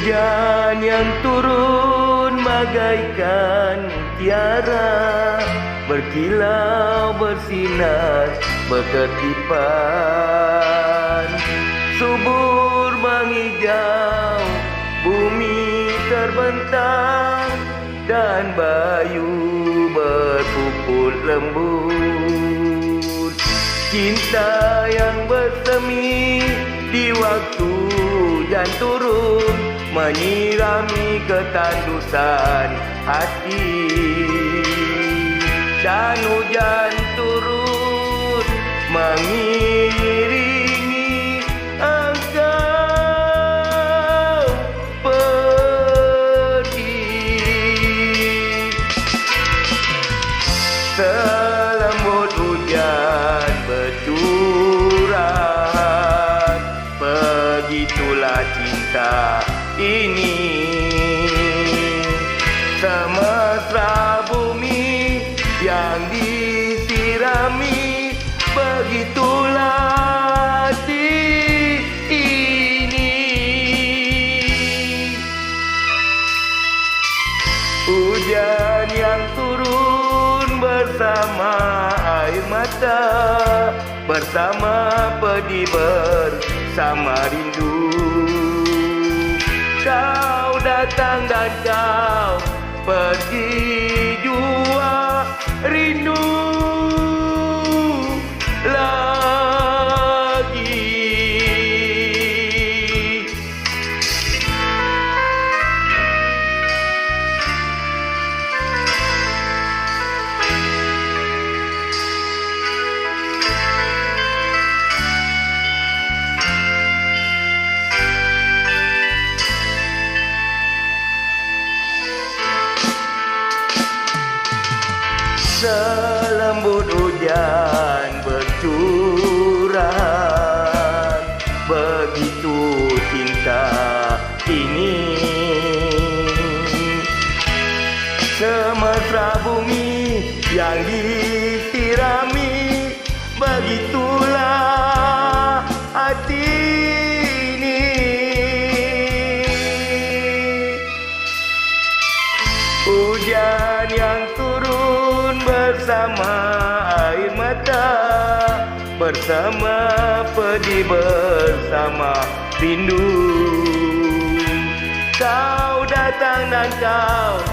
Hujan yang turun bagaikan tiara, berkilau bersinar berketipan. Subur menghijau, bumi terbentang, dan bayu berpuput lembut. Cinta yang bersemi di waktu hujan turun, menyirami ketandusan hati. Dan hujan turun mengiringi engkau pergi. Selembut hujan bercurah, begitulah cinta ini. Semesra bumi yang disirami, begitulah hati ini. Hujan yang turun bersama air mata, bersama pedih, bersama rindu. Kau datang dan kau pergi jua, rindu lagi. Selembut hujan bercurah, begitu cinta ini. Semesra bumi yang disirami, begitulah hati ini. Hujan yang turun bersama air mata, bersama pedih, bersama rindu. Kau datang dan kau